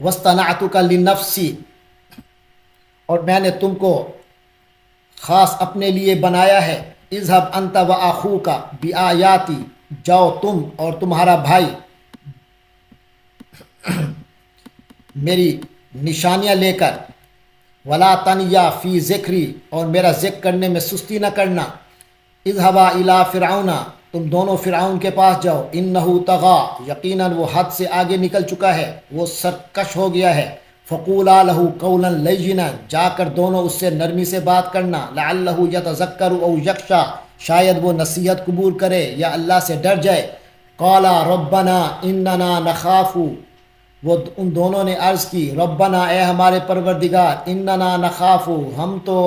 وَاصْطَنَعْتُكَ لِنَفْسِي، اور میں نے تم کو خاص اپنے لیے بنایا ہے۔ اذهب انت واخوک بآیاتی، جاؤ تم اور تمہارا بھائی میری نشانیاں لے کر۔ ولا تنیا فی ذکری، اور میرا ذکر کرنے میں سستی نہ کرنا۔ اذهبا الی فرعون، تم دونوں فرعون کے پاس جاؤ۔ انہ طغی، یقیناً وہ حد سے آگے نکل چکا ہے، وہ سرکش ہو گیا ہے۔ فقولا لہ قولا لینا، جا کر دونوں اس سے نرمی سے بات کرنا۔ لعلہ یتذکر او یخشی، شاید وہ نصیحت قبول کرے یا اللہ سے ڈر جائے۔ قالا ربنا اننا نخاف، وہ ان دونوں نے عرض کی، ربنا اے ہمارے پروردگار، اننا نخاف،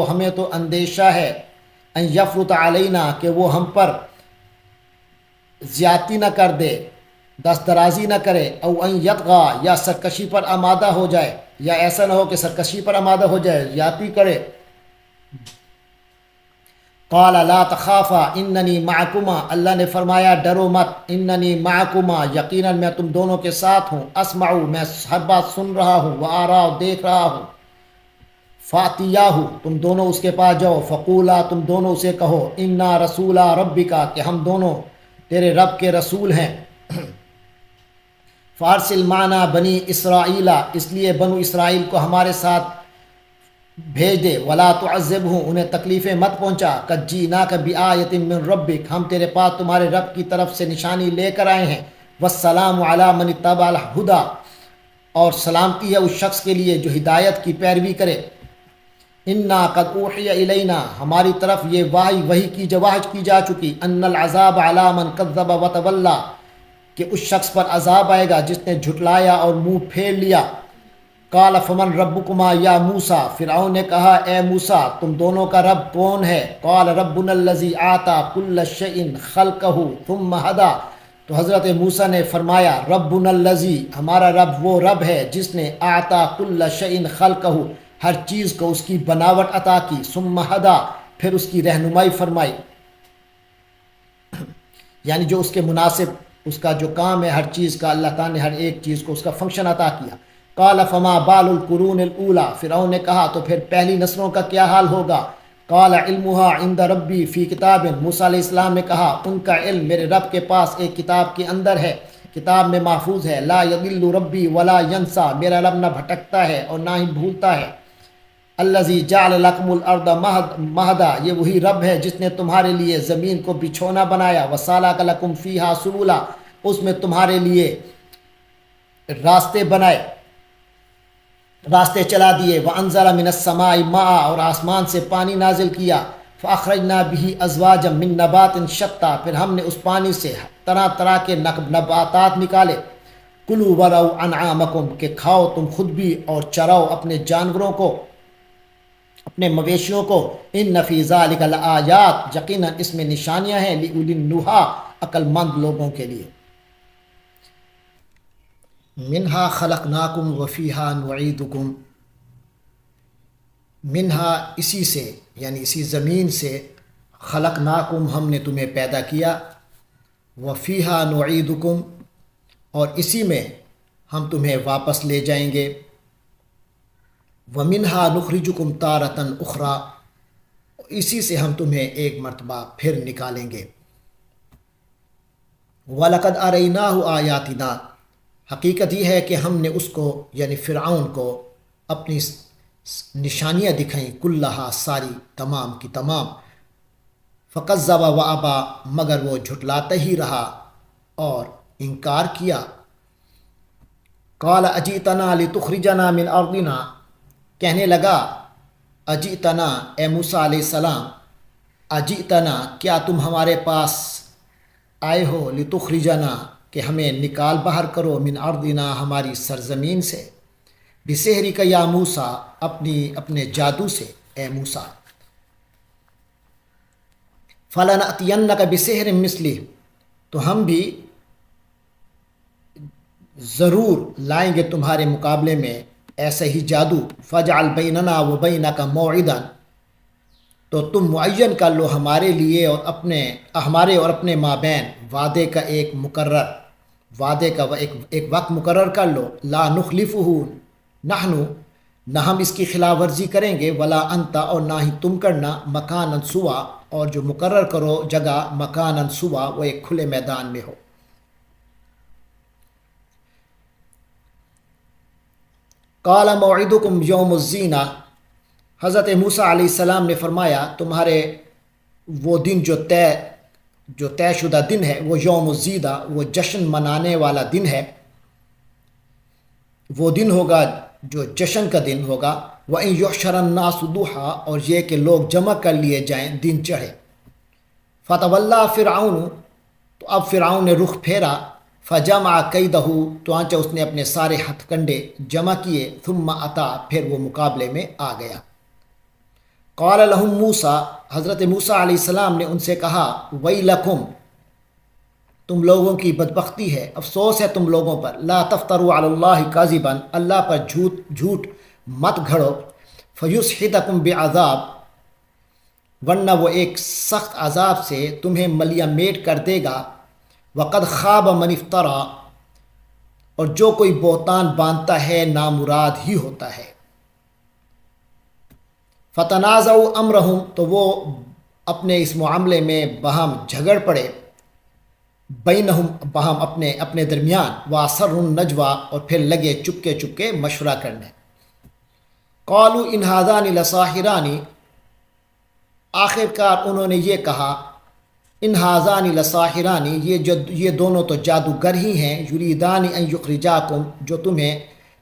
ہمیں تو اندیشہ ہے، ان یفرط علینا، کہ وہ ہم پر زیادتی نہ کر دے، دست درازی نہ کرے، او ان یطغی، یا سرکشی پر آمادہ ہو جائے، یا ایسا نہ ہو کہ سرکشی پر آمادہ ہو جائے، زیادتی کرے۔ قال لا تخافا اننی معکما، اللہ نے فرمایا ڈرو مت، اننی معکما، یقیناً میں تم دونوں کے ساتھ ہوں، اسمع، میں ہر بات سن رہا ہوں، وآرا، دیکھ رہا ہوں۔ فاتیاہ، تم دونوں اس کے پاس جاؤ، فقولا، تم دونوں اسے کہو، انا رسولا ربکا، کہ ہم دونوں تیرے رب کے رسول ہیں۔ فارسل معنا بنی اسرائیل، اس لیے بنو اسرائیل کو ہمارے ساتھ بھیج دے۔ ولا تعذبہم، انہیں تکلیفیں مت پہنچا۔ قد جئناک بآیۃ من ربک، ہم تیرے پاس تمہارے رب کی طرف سے نشانی لے کر آئے ہیں۔ والسلام علی من اتبع الہدی، اور سلامتی ہے اس شخص کے لیے جو ہدایت کی پیروی کرے۔ انا قد اوحی الینا، ہماری طرف یہ وحی کی جا چکی، ان العذاب علی من کذب وتولی، کہ اس شخص پر عذاب آئے گا جس نے جھٹلایا اور منہ پھیر لیا۔ قال فمن ربکما یا موسیٰ، فرعون نے کہا اے موسیٰ تم دونوں کا رب کون ہے؟ قال ربنا الذی اعطی کل شیء خلقہ ثم ہدی، تو حضرت موسیٰ نے فرمایا ربنا الذی، ہمارا رب وہ رب ہے جس نے اعطی کل شیء خلقہ، ہر چیز کو اس کی بناوٹ عطا کی، ثم ہدی، پھر اس کی رہنمائی فرمائی، یعنی جو اس کے مناسب اس کا جو کام ہے ہر چیز کا، اللہ تعالیٰ نے ہر ایک چیز کو اس کا فنکشن عطا کیا۔ قال فما بال القرون الاولی، فرعون نے کہا تو پھر پہلی نسلوں کا کیا حال ہوگا؟ قال علمها عند ربی فی کتاب، موسیٰ علیہ السلام نے کہا ان کا علم میرے رب کے پاس ایک کتاب کے اندر ہے، کتاب میں محفوظ ہے۔ لا یضل ربی ولا ینسیٰ، میرا رب نہ بھٹکتا ہے اور نہ ہی بھولتا ہے۔ الذی جعل لکم الارض مہدا، یہ وہی رب ہے جس نے تمہارے لیے زمین کو بچھونا بنایا، وسلک لکم فیہا سبلا، اس میں تمہارے لیے راستے بنائے، راستے چلا دیے۔ وانزل من السماء ماء، اور آسمان سے پانی نازل کیا۔ فاخرجنا به ازواجا من نبات شتى، پھر ہم نے اس پانی سے طرح طرح کے نباتات نکالے۔ کلوا ورعوا انعامکم، کہ کھاؤ تم خود بھی اور چراؤ اپنے جانوروں کو، اپنے مویشیوں کو۔ ان فی ذلک لآیات، یقیناً اس میں نشانیاں ہیں، لأولی النہی، عقل مند لوگوں کے لیے۔ منہا خلقناکم وفیہا نعیدکم، منہا، اسی سے یعنی اسی زمین سے، خلقناکم، ہم نے تمہیں پیدا کیا، وفیہا نعیدکم، اور اسی میں ہم تمہیں واپس لے جائیں گے۔ ومنہا نخرجکم تارۃ اخری، اسی سے ہم تمہیں ایک مرتبہ پھر نکالیں گے۔ وَلَقَدْ أَرَيْنَاهُ آیَاتِنَا، حقیقت یہ ہے کہ ہم نے اس کو یعنی فرعون کو اپنی نشانیاں دکھائیں، کلہا، ساری، تمام کی تمام۔ فَكَذَّبَ وَأَبَى، مگر وہ جھٹلاتا ہی رہا اور انکار کیا۔ قَالَ أَجِئْتَنَا لِتُخْرِجَنَا مِنْ أَرْضِنَا، کہنے لگا اجئتنا، اے موسیٰ علیہ السلام، اجئتنا، کیا تم ہمارے پاس آئے ہو، لتخرجنا، کہ ہمیں نکال باہر کرو، من ارضنا، ہماری سرزمین سے، بسحرک یا موسیٰ، اپنے جادو سے اے موسیٰ۔ فلنأتینک بسحر مثلہ، تو ہم بھی ضرور لائیں گے تمہارے مقابلے میں ایسا ہی جادو۔ فاجعل بیننا وبینک موعدا، تو تم معین کر لو ہمارے لیے اور ہمارے اور اپنے مابین وعدے کا ایک مقرر، وعدے کا ایک وقت مقرر کر لو۔ لا نخلفہ، نحنو نہ ہم اس کی خلاف ورزی کریں گے، ولا انتا اور نہ ہی تم کرنا، مکان سوا اور جو مقرر کرو جگہ، مکان سوا وہ ایک کھلے میدان میں ہو۔ قال موعدکم یوم الزینہ، حضرت موسیٰ علیہ السلام نے فرمایا تمہارے وہ دن جو طے شدہ دن ہے، وہ یوم الزینہ، وہ جشن منانے والا دن ہے، وہ دن ہوگا جو جشن کا دن ہوگا۔ وَإِن يُحْشَرَ النَّاسُ ضُحًى، اور یہ کہ لوگ جمع کر لیے جائیں دن چڑھے۔ فَتَوَلَّىٰ فِرْعَوْنُ، تو اب فرعون نے رخ پھیرا، فَجَمَعَ كَيْدَهُ، تو آنچہ اس نے اپنے سارے ہتھ کنڈے جمع کیے، ثُمَّ أَتَىٰ، پھر وہ مقابلے میں آ گیا۔ قَالَ لَهُم مُوسیٰ، حضرت موسیٰ علیہ السلام نے ان سے کہا، وَيْلَكُمْ، تم لوگوں کی بدبختی ہے، افسوس ہے تم لوگوں پر، لا تفتروا علی اللہ کاذبا، اللہ پر جھوٹ مت گھڑو، فیسحتکم بعذاب، ورنہ وہ ایک سخت عذاب سے تمہیں ملیا میٹ کر دے گا، وقد خاب من افترا، اور جو کوئی بہتان باندھتا ہے نامراد ہی ہوتا ہے۔ فتنازعوا امرہم، تو وہ اپنے اس معاملے میں باہم جھگڑ پڑے، بینہم، باہم اپنے درمیان، واسروا النجویٰ، اور پھر لگے چپکے چپکے مشورہ کرنے۔ قالوا ان ھذان لساحران، آخر کار انہوں نے یہ کہا، ان ھذان لساحران، یہ دونوں تو جادوگر ہی ہیں، یریدان ان یخرجاکم، جو تمہیں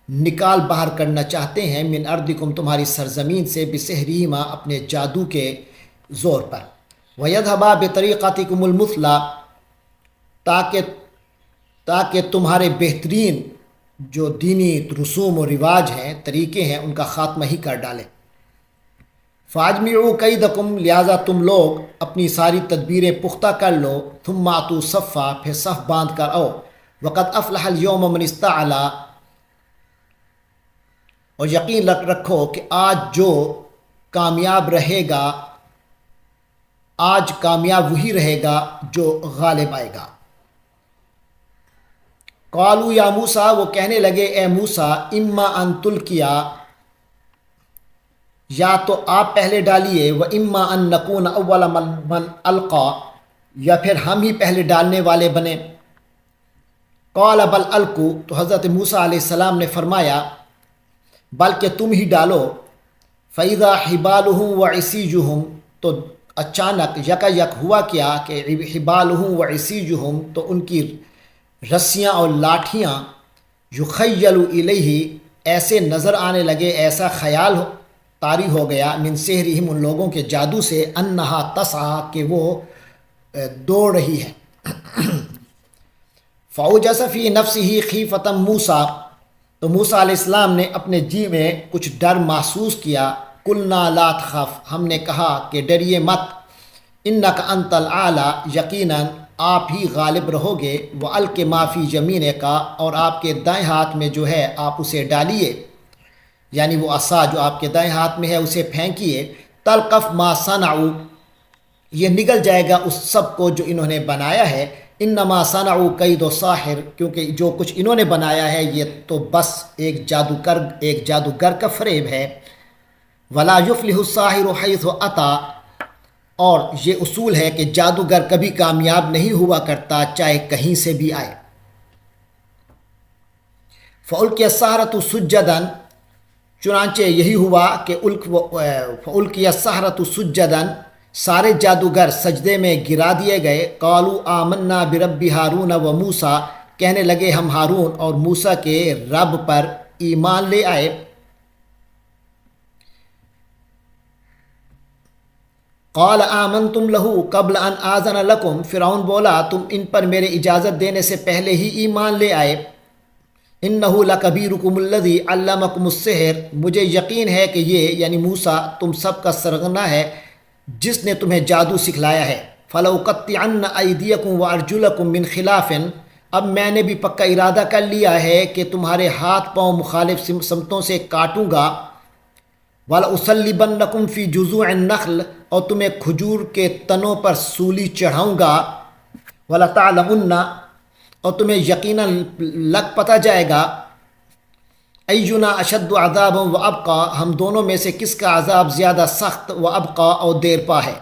نکال باہر کرنا چاہتے ہیں، من ارضکم، تمہاری سرزمین سے، بسحرہما، اپنے جادو کے زور پر، ویذھبا بطریقتکم المثلی، تاکہ تمہارے بہترین جو دینی رسوم و رواج ہیں، طریقے ہیں، ان کا خاتمہ ہی کر ڈالیں۔ فاجمعوا کیدکم، لہٰذا تم لوگ اپنی ساری تدبیریں پختہ کر لو، ثم اتوا صفا، پھر صف باندھ کر آؤ، وقد افلح اليوم من استعلا، اور یقین رکھو کہ آج جو کامیاب رہے گا، آج کامیاب وہی رہے گا جو غالب آئے گا۔ قالوا یا موسیٰ، وہ کہنے لگے اے موسیٰ، اما ان تلقیا، یا تو آپ پہلے ڈالیے، و اما ان نکون اول من القا، یا پھر ہم ہی پہلے ڈالنے والے بنے۔ قال بل القوا، تو حضرت موسیٰ علیہ السلام نے فرمایا بلکہ تم ہی ڈالو۔ فاذا حبالہم وعصیجہم، تو اچانک یک ہوا کیا کہ حبالہم وعصیجہم، تو ان کی رسیاں اور لاٹھیاں، یخیل الیہ، ایسے نظر آنے لگے، ایسا خیال طاری ہو گیا، من سحرہم، ان لوگوں کے جادو سے، انہا تسعی، کہ وہ دوڑ رہی ہے۔ فاوجس فی نفسہ خیفۃ موسیٰ، تو موسیٰ علیہ السلام نے اپنے جی میں کچھ ڈر محسوس کیا۔ قلنا لا تخف، ہم نے کہا کہ ڈریے مت، انک انت الاعلی، یقیناً آپ ہی غالب رہو گے، وَأَلْقِ مَا فِي يَمِينِكَ، اور آپ کے دائیں ہاتھ میں جو ہے آپ اسے ڈالیے، یعنی وہ عصا جو آپ کے دائیں ہاتھ میں ہے اسے پھینکیے۔ تلقف ما صنعوا، یہ نگل جائے گا اس سب کو جو انہوں نے بنایا ہے۔ انما صنعوا کید ساحر، کیونکہ جو کچھ انہوں نے بنایا ہے یہ تو بس ایک جادوگر کا فریب ہے۔ ولا یفلح الساحر حیث اتی، اور یہ اصول ہے کہ جادوگر کبھی کامیاب نہیں ہوا کرتا چاہے کہیں سے بھی آئے۔ فَأُلْقِيَ السَّحَرَةُ سُجَّدًا، چنانچہ یہی ہوا کہ فَأُلْقِيَ السَّحَرَةُ سُجَّدًا، سارے جادوگر سجدے میں گرا دیے گئے۔ قَالُوا آمَنَّا بِرَبِّ ہارون وموسیٰ، کہنے لگے ہم ہارون اور موسیٰ کے رب پر ایمان لے آئے۔ قال آمنتم لہو قبل ان آذن لکم، فرعون بولا تم ان پر میرے اجازت دینے سے پہلے ہی ایمان لے آئے۔ انہ لکبیرکم الذی علمکم السحر، مجھے یقین ہے کہ یہ یعنی موسیٰ تم سب کا سرغنہ ہے جس نے تمہیں جادو سکھلایا ہے۔ فلأقطعن ایدیکم وارجلکم من خلاف، اب میں نے بھی پکا ارادہ کر لیا ہے کہ تمہارے ہاتھ پاؤں مخالف سمتوں سے کاٹوں گا۔ وَلَأُصَلِّبَنَّكُمْ فِي جُذُوعِ النَّخْلِ، اور تمہیں کھجور کے تنوں پر سولی چڑھاؤں گا۔ وَلَتَعْلَمُنَّ، اور تمہیں یقیناً لگ پتہ جائے گا، اینا اشد عذابا و ابقا، ہم دونوں میں سے کس کا عذاب زیادہ سخت و ابقا اور دیر پا ہے؟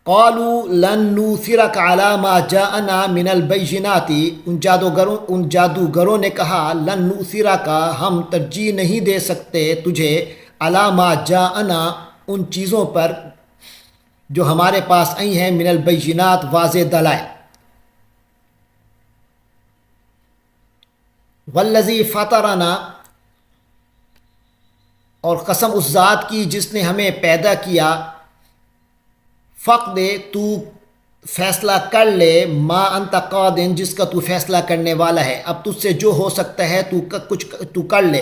قالوا لن نؤثرك على ما جاءنا من البينات، ان جادوگروں نے کہا لن نؤثرك، ہم ترجیح نہیں دے سکتے تجھے، على ما جاءنا، ان چیزوں پر جو ہمارے پاس آئی ہیں، من البینات، واضح دلائل۔ والذی فطرنا، اور قسم اس ذات کی جس نے ہمیں پیدا کیا، فقد، تو فیصلہ کر لے، ما انت قاض، جس کا تو فیصلہ کرنے والا ہے، اب تجھ سے جو ہو سکتا ہے تو کر لے۔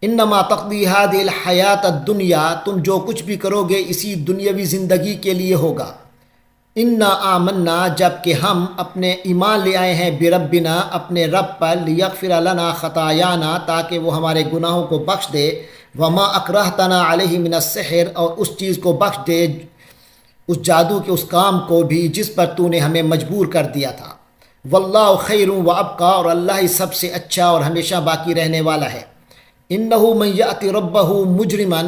انما تقضی هذه الحیات الدنیا، تم جو کچھ بھی کرو گے اسی دنیاوی زندگی کے لیے ہوگا۔ انا آمنا، جب کہ ہم اپنے ایمان لے آئے ہیں، بربنا، اپنے رب پر، لیغفر لنا خطایانا، تاکہ وہ ہمارے گناہوں کو بخش دے، وما اکرہتنا علیہ من السحر، اور اس چیز کو بخش دے، اس جادو کے اس کام کو بھی جس پر تو نے ہمیں مجبور کر دیا تھا۔ واللہ خیر و ابقا، اور اللہ ہی سب سے اچھا اور ہمیشہ باقی رہنے والا ہے۔ انہ من یأت ربہ مجرما،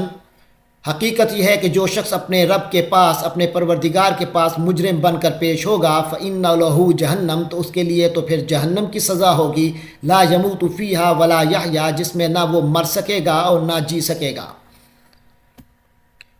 حقیقت یہ ہے کہ جو شخص اپنے رب کے پاس، اپنے پروردگار کے پاس مجرم بن کر پیش ہوگا، فإن لہ جہنم، تو اس کے لیے تو پھر جہنم کی سزا ہوگی، لا یموت فیہا ولا یحیا، جس میں نہ وہ مر سکے گا اور نہ جی سکے گا۔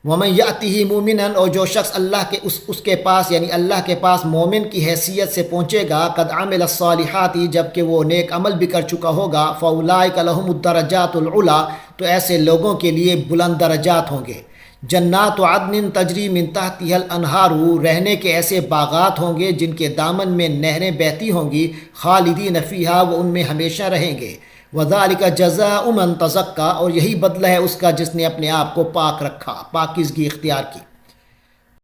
ومن یأتہ مومنا، اور جو شخص اللہ کے اس کے پاس یعنی اللہ کے پاس مومن کی حیثیت سے پہنچے گا، قد عمل الصالحات، جب کہ وہ نیک عمل بھی کر چکا ہوگا، فاولئک لہم الدرجات العلی، تو ایسے لوگوں کے لیے بلند درجات ہوں گے۔ جنات عدن تجری من تحتها الانہار، رہنے کے ایسے باغات ہوں گے جن کے دامن میں نہریں بہتی ہوں گی، خالدین فیہا، وہ ان میں ہمیشہ رہیں گے۔ وَذَلِكَ جَزَاءُ مَن تَزَكَّىٰ، اور یہی بدلہ ہے اس کا جس نے اپنے آپ کو پاک رکھا، پاکیزگی اختیار کی۔